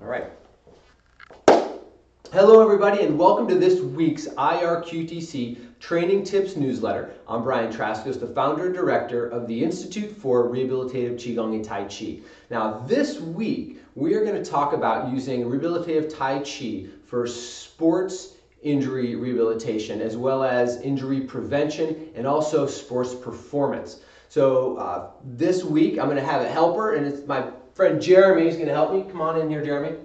All right. Hello everybody and welcome to this week's IRQTC Training Tips Newsletter. I'm Brian Traskos, the founder and director of the Institute for Rehabilitative Qigong and Tai Chi. Now this week we are going to talk about using Rehabilitative Tai Chi for sports injury rehabilitation as well as injury prevention and also sports performance. So this week I'm going to have a helper, and it's my friend Jeremy who's going to help me. Come on in here, Jeremy.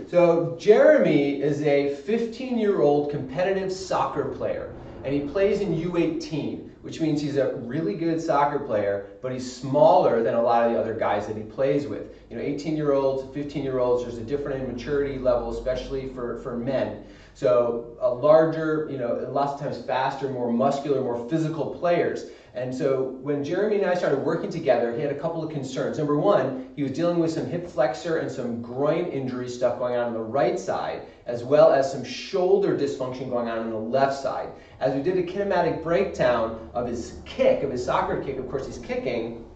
So Jeremy is a 15-year-old competitive soccer player, and he plays in U18, which means he's a really good soccer player, but he's smaller than a lot of the other guys that he plays with. You know, 18-year-olds, 15-year-olds, there's a different maturity level, especially for men. So a larger, lots of times faster, more muscular, more physical players. And so when Jeremy and I started working together, he had a couple of concerns. Number one, he was dealing with some hip flexor and some groin injury stuff going on the right side, as well as some shoulder dysfunction going on the left side. As we did a kinematic breakdown of his kick, of his soccer kick, of course he's kicking,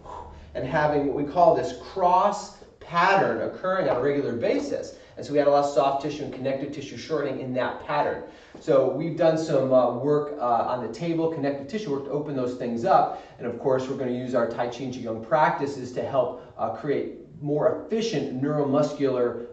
and having what we call this cross pattern occurring on a regular basis. And so we had a lot of soft tissue and connective tissue shortening in that pattern. So we've done some work on the table, connective tissue work, to open those things up. And of course, we're going to use our Tai Chi and Qigong practices to help create more efficient neuromuscular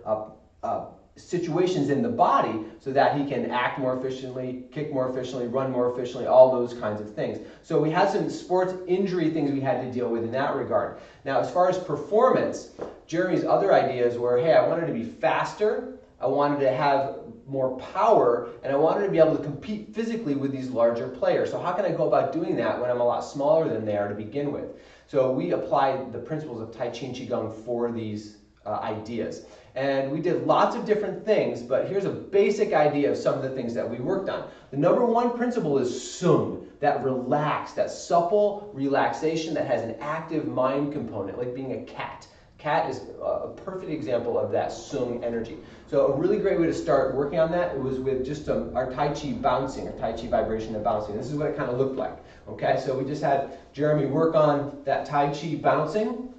situations in the body so that he can act more efficiently, kick more efficiently, run more efficiently, all those kinds of things. So we had some sports injury things we had to deal with in that regard. Now, as far as performance, Jeremy's other ideas were, hey, I wanted to be faster, I wanted to have more power, and I wanted to be able to compete physically with these larger players. So how can I go about doing that when I'm a lot smaller than they are to begin with? So we applied the principles of Tai Chi and Qigong for these ideas. And we did lots of different things, but here's a basic idea of some of the things that we worked on. The number one principle is sung, that relaxed, that supple relaxation that has an active mind component, like being a cat. Cat is a perfect example of that sung energy. So a really great way to start working on that was with just our Tai Chi bouncing, or Tai Chi vibration and bouncing. This is what it kind of looked like. Okay, so we just had Jeremy work on that Tai Chi bouncing.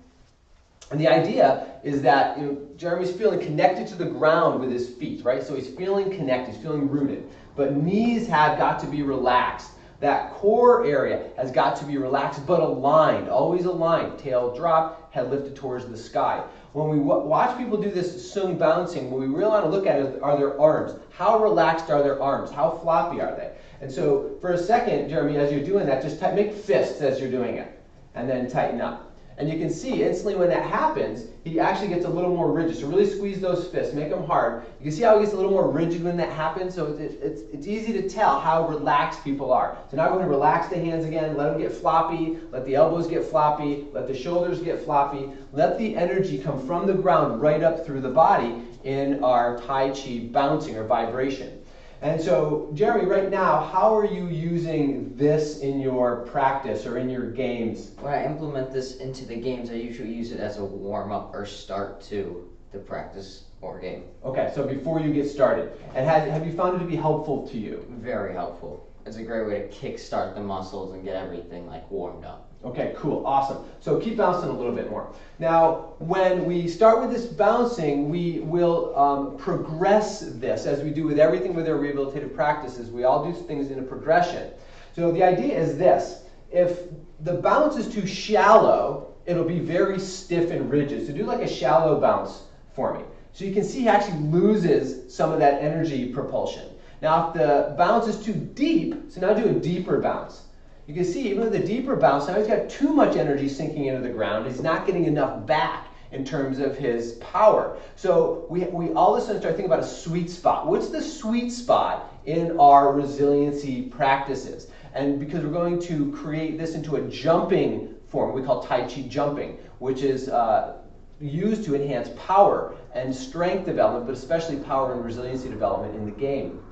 And the idea is that Jeremy's feeling connected to the ground with his feet, right? So he's feeling connected, he's feeling rooted. But knees have got to be relaxed. That core area has got to be relaxed but aligned, always aligned. Tail drop, head lifted towards the sky. When we watch people do this sung bouncing, what we really want to look at is, are their arms? How relaxed are their arms? How floppy are they? And so for a second, Jeremy, as you're doing that, just make fists as you're doing it, and then tighten up. And you can see instantly when that happens, he actually gets a little more rigid. So really squeeze those fists, make them hard. You can see how he gets a little more rigid when that happens. So it's easy to tell how relaxed people are. So now we're going to relax the hands again, let them get floppy, let the elbows get floppy, let the shoulders get floppy. Let the energy come from the ground right up through the body in our Tai Chi bouncing or vibration. And so, Jeremy, right now, how are you using this in your practice or in your games? When I implement this into the games, I usually use it as a warm-up or start to the practice or game. Okay, so before you get started. And have you found it to be helpful to you? Very helpful. It's a great way to kick-start the muscles and get everything warmed up. Okay, cool, awesome. So keep bouncing a little bit more. Now, when we start with this bouncing, we will progress this as we do with everything with our rehabilitative practices. We all do things in a progression. So the idea is this. If the bounce is too shallow, it'll be very stiff and rigid. So do like a shallow bounce for me. So you can see he actually loses some of that energy propulsion. Now, if the bounce is too deep, so now do a deeper bounce. You can see even with the deeper bounce, now he's got too much energy sinking into the ground. He's not getting enough back in terms of his power. So we all of a sudden start thinking about a sweet spot. What's the sweet spot in our resiliency practices? And because we're going to create this into a jumping form, we call Tai Chi jumping, which is used to enhance power and strength development, but especially power and resiliency development in the game.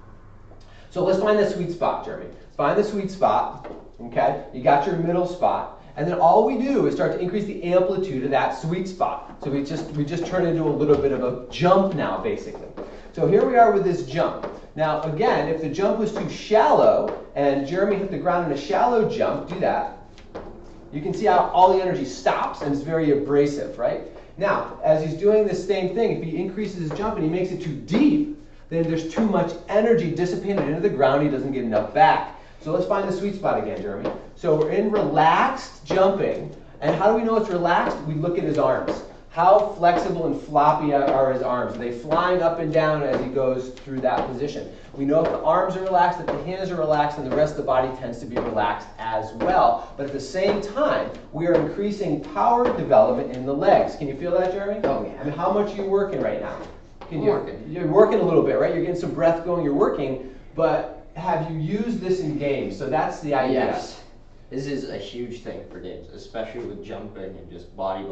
So let's find the sweet spot, Jeremy. Find the sweet spot. Okay, you got your middle spot, and then all we do is start to increase the amplitude of that sweet spot. So we just turn into a little bit of a jump now, basically. So here we are with this jump. Now again, if the jump was too shallow, and Jeremy hit the ground in a shallow jump, do that. You can see how all the energy stops, and it's very abrasive, right? Now, as he's doing this same thing, if he increases his jump and he makes it too deep, then there's too much energy dissipated into the ground. He doesn't get enough back. So let's find the sweet spot again, Jeremy. So we're in relaxed jumping. And how do we know it's relaxed? We look at his arms. How flexible and floppy are his arms? Are they flying up and down as he goes through that position? We know if the arms are relaxed, if the hands are relaxed, and the rest of the body tends to be relaxed as well. But at the same time, we are increasing power development in the legs. Can you feel that, Jeremy? Oh, yeah. I mean, how much are you working right now? You're working a little bit, right? You're getting some breath going, you're working, but have you used this in games? So that's the idea. Yes. This is a huge thing for games, especially with jumping and just body.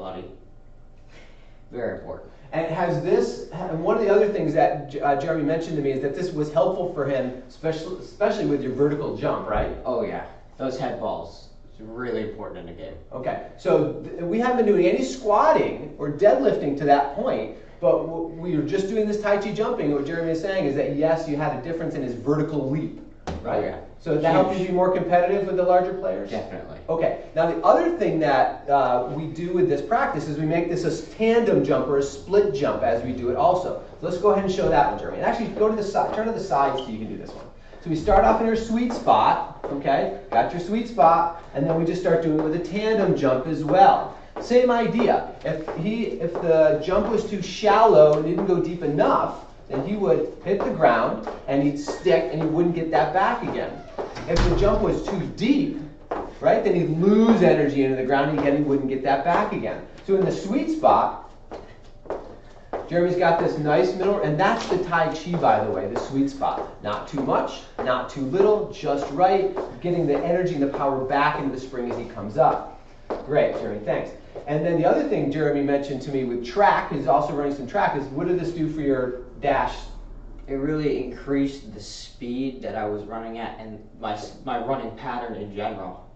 Very important. And has this, and one of the other things that Jeremy mentioned to me is that this was helpful for him, especially with your vertical jump, right? Oh yeah, those head balls. It's really important in a game. Okay, so we haven't been doing any squatting or deadlifting to that point, but we were just doing this Tai Chi jumping. What Jeremy is saying is that yes, you had a difference in his vertical leap, right? Oh, yeah. So that helps you be more competitive with the larger players? Definitely. Okay, now the other thing that we do with this practice is we make this a tandem jump or a split jump as we do it also. So let's go ahead and show that one, Jeremy. And actually go to the side, turn to the side so you can do this one. So we start off in your sweet spot, okay? Got your sweet spot, and then we just start doing it with a tandem jump as well. Same idea. If the jump was too shallow and didn't go deep enough, then he would hit the ground and he'd stick and he wouldn't get that back again. If the jump was too deep, right, then he'd lose energy into the ground and again he wouldn't get that back again. So in the sweet spot, Jeremy's got this nice middle, and that's the Tai Chi, by the way, the sweet spot. Not too much, not too little, just right, getting the energy and the power back into the spring as he comes up. Great, Jeremy, thanks. And then the other thing Jeremy mentioned to me with track, he's also running some track, is what did this do for your dash? It really increased the speed that I was running at and my running pattern in general.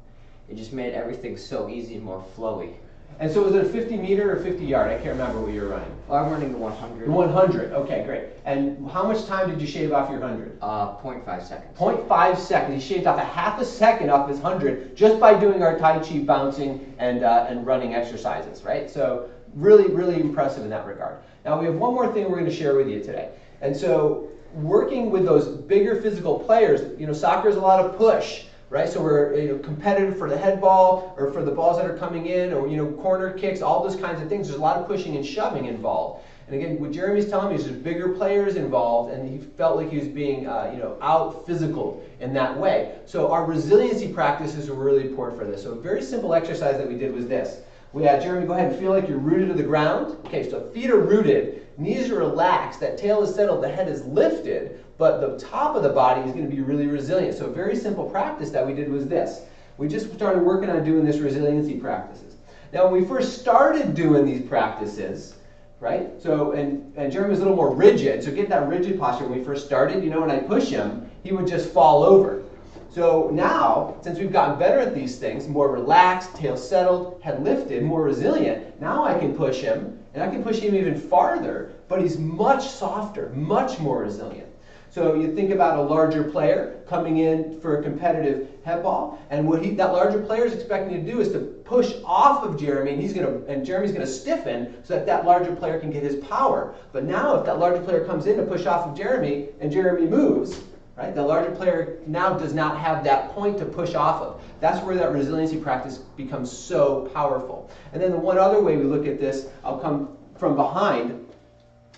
It just made everything so easy and more flowy. And so was it a 50 meter or 50 yard? I can't remember what you were running. Oh, I'm running the 100. The 100, okay, great. And how much time did you shave off your 100? 0.5 seconds. 0.5 seconds. He shaved off a half a second off his 100 just by doing our Tai Chi bouncing and running exercises, right? So really, really impressive in that regard. Now we have one more thing we're going to share with you today. And so working with those bigger physical players, soccer is a lot of push, right? So we're competitive for the head ball or for the balls that are coming in or corner kicks, all those kinds of things. There's a lot of pushing and shoving involved. And again, what Jeremy's telling me is there's bigger players involved, and he felt like he was being out physical in that way. So our resiliency practices were really important for this. So a very simple exercise that we did was this. We had Jeremy go ahead and feel like you're rooted to the ground. Okay, so feet are rooted, knees are relaxed, that tail is settled, the head is lifted, but the top of the body is going to be really resilient. So a very simple practice that we did was this. We just started working on doing this resiliency practices. Now when we first started doing these practices, right? So, and Jeremy was a little more rigid, so get that rigid posture. When we first started, when I push him, he would just fall over. So now, since we've gotten better at these things, more relaxed, tail settled, head lifted, more resilient, now I can push him, and I can push him even farther, but he's much softer, much more resilient. So you think about a larger player coming in for a competitive head ball, and what that larger player is expecting to do is to push off of Jeremy, and Jeremy's going to stiffen so that larger player can get his power. But now if that larger player comes in to push off of Jeremy, and Jeremy moves, right, the larger player now does not have that point to push off of. That's where that resiliency practice becomes so powerful. And then the one other way we look at this, I'll come from behind.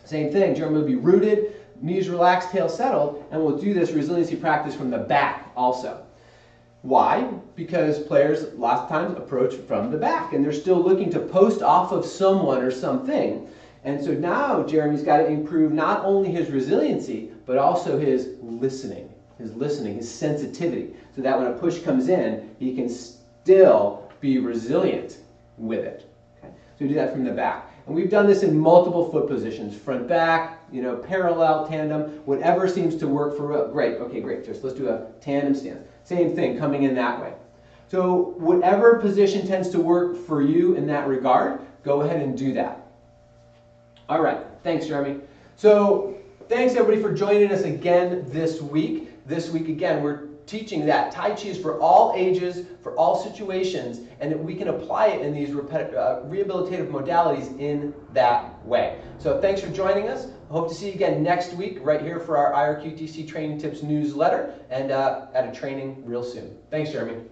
Same thing, Jeremy will be rooted, knees relaxed, tail settled, and we'll do this resiliency practice from the back also. Why? Because players lots of times approach from the back, and they're still looking to post off of someone or something. And so now Jeremy's got to improve not only his resiliency, but also his listening, his sensitivity, so that when a push comes in, he can still be resilient with it. Okay? So we do that from the back. And we've done this in multiple foot positions, front, back, parallel, tandem, whatever seems to work for, great, okay, great. Just let's do a tandem stance. Same thing, coming in that way. So whatever position tends to work for you in that regard, go ahead and do that. All right, thanks, Jeremy. So thanks everybody for joining us again this week. This week again, we're teaching that Tai Chi is for all ages, for all situations, and that we can apply it in these rehabilitative modalities in that way. So thanks for joining us. I hope to see you again next week right here for our IRQTC Training Tips newsletter and at a training real soon. Thanks, Jeremy.